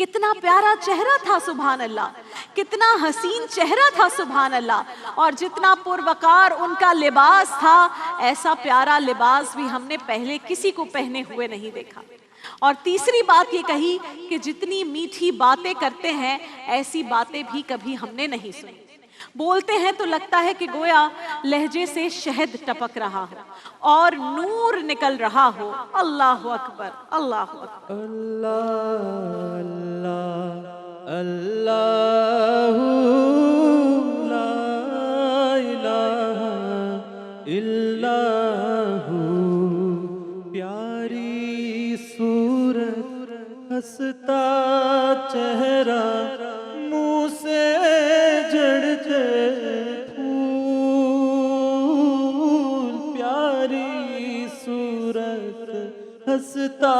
کتنا پیارا چہرہ تھا سبحان اللہ، کتنا حسین چہرہ تھا سبحان اللہ، اور جتنا پروقار ان کا لباس تھا، ایسا پیارا لباس بھی ہم نے پہلے کسی کو پہنے ہوئے نہیں دیکھا۔ اور تیسری بات یہ کہی کہ جتنی میٹھی باتیں کرتے ہیں ایسی باتیں بھی کبھی ہم نے نہیں سنی۔ بولتے ہیں تو لگتا ہے کہ گویا لہجے سے شہد ٹپک رہا ہو اور نور نکل رہا ہو۔ اللہ اکبر، اللہ اکبر۔ اللہ اللہ اللہ لا الہ الا ہو، پیاری صورت ہنستا چہرہ منہ سے جڑتے پھول، پیاری صورت ہنستا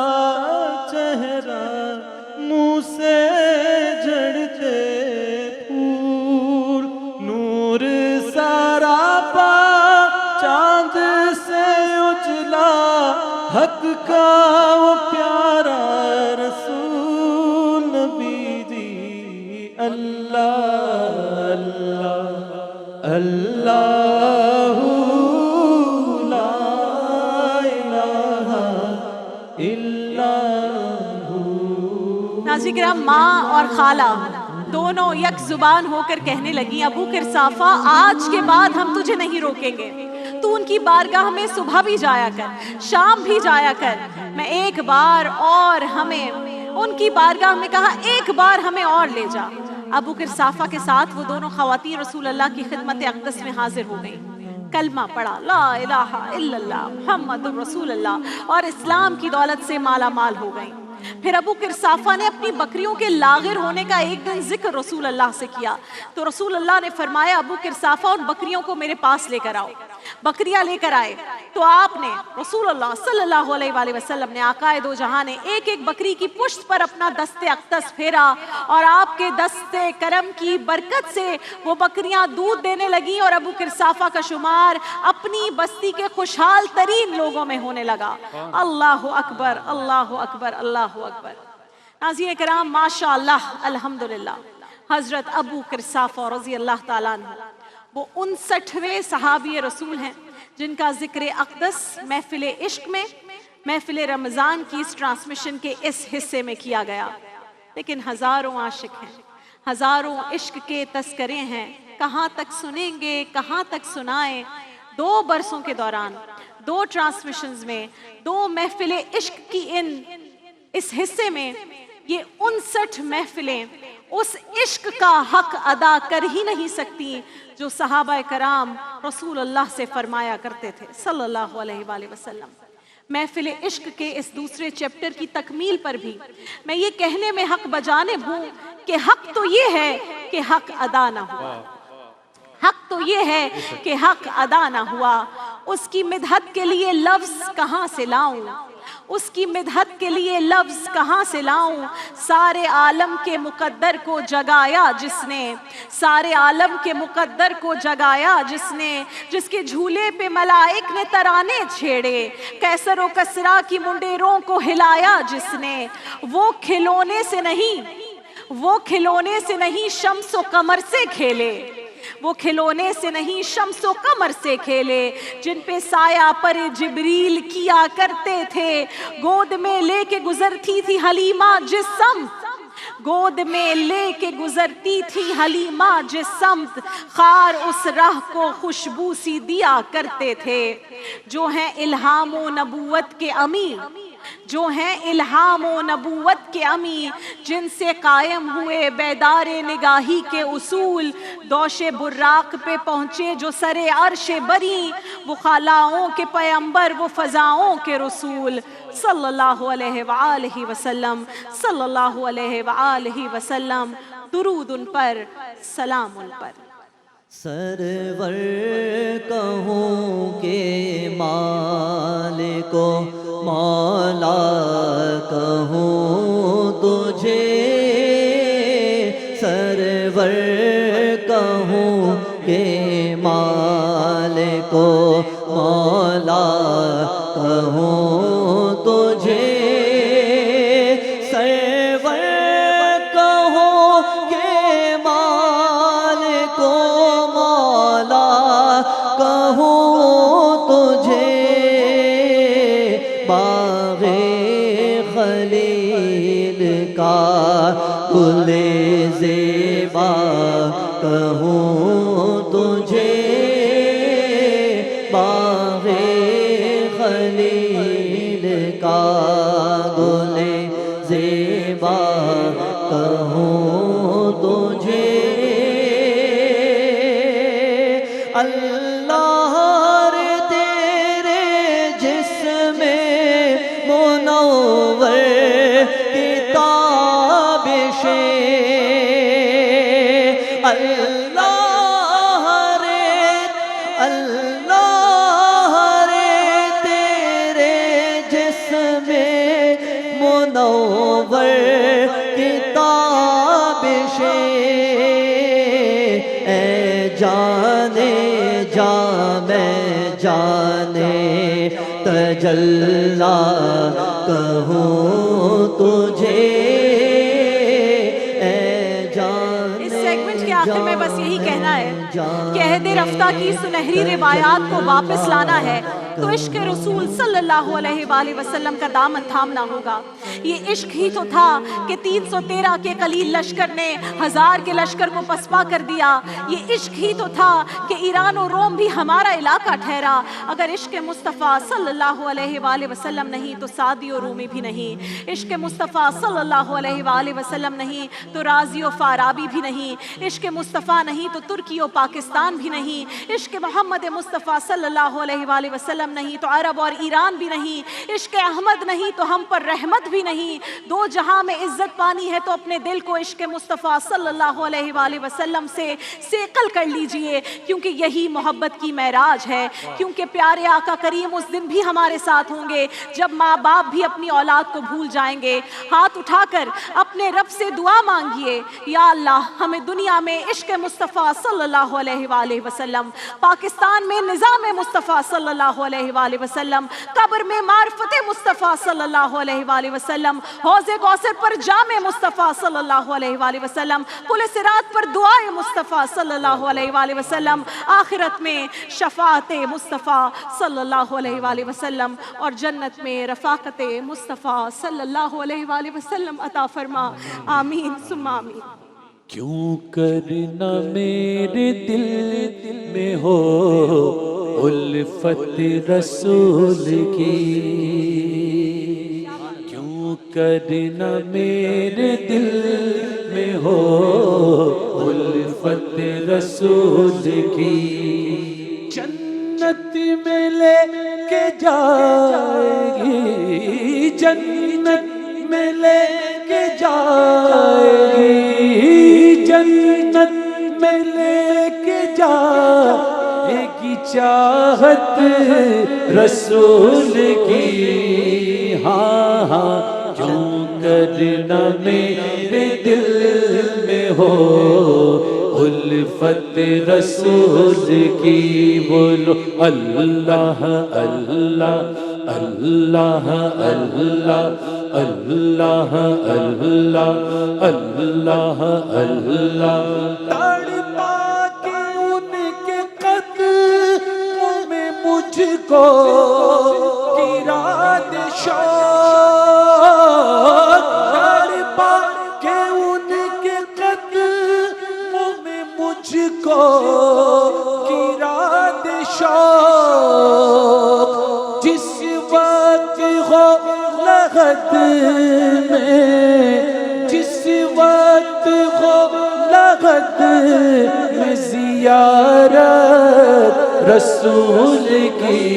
چہرہ منہ سے جڑتے پھول، نور سراپا چاند سے اجلا حق کا وہ پیارا رسول نبی دی۔ اللہ اللہ اللہ لا الہ الا ہو۔ ناظرین کرام، ماں اور خالہ دونوں یک زبان ہو کر کہنے لگی، ابو قرصافہ آج کے بعد ہم تجھے نہیں روکیں گے، تو ان کی بارگاہ میں صبح بھی جایا کر، شام بھی جایا کر، میں ایک بار اور ہمیں ان کی بارگاہ میں کہا ایک بار ہمیں اور لے جا۔ ابو قرصافہ کے ساتھ وہ دونوں خواتین رسول اللہ کی خدمت اقدس میں حاضر ہو گئیں، کلمہ پڑھا، لا الہ الا اللہ محمد رسول اللہ، اور اسلام کی دولت سے مالا مال ہو گئیں۔ پھر ابو قرصافہ نے اپنی بکریوں کے لاغر ہونے کا ایک دن ذکر رسول اللہ سے کیا، تو رسول اللہ نے فرمایا ابو قرصافہ ان بکریوں کو میرے پاس لے کر آؤ۔ بکریاں لے کر آئے تو آپ نے رسول اللہ صلی اللہ علیہ وآلہ وسلم نے آقا دو جہاں نے ایک ایک بکری کی پشت پر اپنا دست اقدس پھیرا، اور آپ کے دست کرم کی برکت سے وہ بکریاں دودھ دینے لگیں، اور ابو قرصافہ کا شمار اپنی بستی کے خوشحال ترین لوگوں میں ہونے لگا۔ اللہ اکبر، اللہ اکبر، اللہ اکبر۔ ناظرین کرام، ماشاء اللہ، الحمدللہ، حضرت ابو قرصافہ رضی اللہ تعالیٰ عنہ وہ 59ویں صحابی رسول ہیں جن کا ذکر اقدس محفل عشق میں، محفل رمضان کی اس ٹرانسمیشن کے اس حصے میں کیا گیا۔ لیکن ہزاروں عاشق ہیں، ہزاروں عشق کے تذکرے ہیں، کہاں تک سنیں گے، کہاں تک سنائیں۔ 2 برسوں کے دوران 2 ٹرانسمیشنز میں 2 محفل عشق کی اس حصے میں یہ 59 محفلیں اس عشق کا حق ادا کر ہی نہیں سکتی جو صحابہ کرام رسول اللہ سے فرمایا کرتے تھے صلی اللہ علیہ وآلہ وسلم۔ محفل عشق کے اس دوسرے چیپٹر کی تکمیل پر بھی میں یہ کہنے میں حق بجانب ہوں کہ حق تو یہ ہے کہ حق ادا نہ ہوا، حق تو یہ ہے کہ حق ادا نہ ہوا۔ اس کی مدحت کے لیے لفظ کہاں سے لاؤں، اس کی مدحت کے لیے لفظ کہاں سے لاؤں۔ سارے عالم کے مقدر کو جگایا جس نے، سارے عالم کے مقدر کو جگایا جس نے، جس کے جھولے پہ ملائک نے ترانے چھیڑے، کیسر و کسرا کی منڈیروں کو ہلایا جس نے۔ وہ کھلونے سے نہیں، وہ کھلونے سے نہیں شمس و قمر سے کھیلے، وہ کھلونے سے نہیں شمس و قمر سے کھیلے، جن پہ سایہ پر جبریل کیا کرتے تھے۔ گود میں لے کے گزرتی تھی حلیمہ جس سمت، گود میں لے کے گزرتی تھی حلیمہ جس سمت، خار اس راہ کو خوشبو سی دیا کرتے تھے۔ جو ہیں الہام و نبوت کے امی، جو ہیں الہام و نبوت کے امی، جن سے قائم ہوئے بیدار نگاہی کے اصول، دوش براق پہ پہنچے جو سر عرش بری، وہ خالاؤں کے پیمبر، وہ فضاؤں کے رسول، صلی اللہ علیہ وآلہ وسلم، صلی اللہ علیہ وآلہ وسلم۔ درود ان پر، سلام ان پر۔ سرور کہوں کہ مالک و مولا کہوں تجھے، سرور کہوں کہ مالک و مولا کہوں تجھے، سرور خلیل کا گل زیبا کہوں تجھے باغ خلیل کا گل زیبا کہوں تجھے اللہ رے تیرے جسم منور کتابش اللہ رے تیرے جسم منور کتابش اے جانے جا میں جانے تجلا کہوں تجھے اے جانے اس سیگمنٹ کے آخر میں بس یہی کہنا ہے کہ عہد رفتہ کی سنہری روایات کو واپس لانا ہے تو عشق رسول صلی اللہ علیہ وآلہ وسلم کا دامن تھامنا ہوگا۔ یہ عشق ہی تو تھا کہ 313 کے قلیل لشکر نے 1000 کے لشکر کو پسپا کر دیا۔ یہ عشق ہی تو تھا کہ ایران و روم بھی ہمارا علاقہ ٹھہرا۔ اگر عشق مصطفیٰ صلی اللہ علیہ وآلہ وسلم نہیں تو سعدی و رومی بھی نہیں، عشق مصطفیٰ صلی اللہ علیہ وآلہ وسلم نہیں تو رازی و فارابی بھی نہیں، عشق مصطفیٰ نہیں تو ترکی و پاکستان بھی نہیں، عشق محمد مصطفیٰ صلی اللہ علیہ وآلہ وسلم نہیں تو عرب اور ایران بھی نہیں، عشق احمد نہیں تو ہم پر رحمت بھی نہیں۔ دو جہاں میں عزت پانی ہے تو اپنے دل کو عشق مصطفیٰ صلی اللہ علیہ وآلہ وسلم سے سیقل کر لیجئے، کیونکہ یہی محبت کی معراج ہے، کیونکہ پیارے آقا کریم اس دن بھی ہمارے ساتھ ہوں گے جب ماں باپ بھی اپنی اولاد کو بھول جائیں گے۔ ہاتھ اٹھا کر اپنے رب سے دعا مانگیے، یا اللہ ہمیں دنیا میں عشق مصطفیٰ صلی اللہ علیہ وآلہ وسلم، پاکستان میں نظام مصطفیٰ صلی اللہ علیہ وآلہ وسلم، قبر میں معرفت مصطفیٰ صلی اللہ علیہ وآلہ وسلم، حوض کوثر پر جام مصطفیٰ صلی اللہ علیہ وآلہ وسلم، پل صراط پر دعائے مصطفیٰ صلی اللہ علیہ وآلہ وسلم، آخرت میں شفاعت مصطفیٰ صلی اللہ علیہ وآلہ وسلم، اور جنت میں رفاقت مصطفیٰ صلی اللہ علیہ وآلہ وسلم عطا فرما، آمین ثم آمین۔ کیوں کرنا میرے دل میں ہو الفت رسول کی، کیوں کرنا میرے دل میں ہو الفت رسول کی، جنت میں لے کے جائے گی، جنت میں لے کے جائے گی، جنت میں لے کے جائے گی چاہت رسول کی، ہاں ہاں کیوں کرنا میرے دل میں ہو الفت رسول کی، بولو اللہ اللہ اللہ اللہ اللہ اللہ اللہ اللہ، تڑپا کے ان کے قدموں میں مجھ کو گرا دے شوق، تڑپا کے ان کے قدموں میں مجھ کو گرا دے شوق، جس وقت ہو لغت میں، جس وقت ہو لغت میں زیارت رسول کی،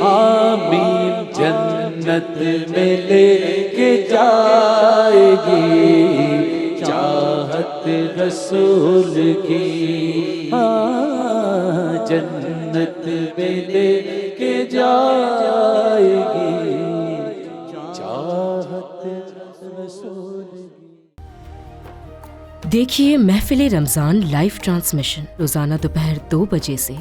آمین جنت میں لے کے جائے گی چاہت رسول کی، جنت میں لے کے جائے گی چاہت رسول کی۔ دیکھیے محفل رمضان لائیو ٹرانسمیشن روزانہ دوپہر 2 بجے سے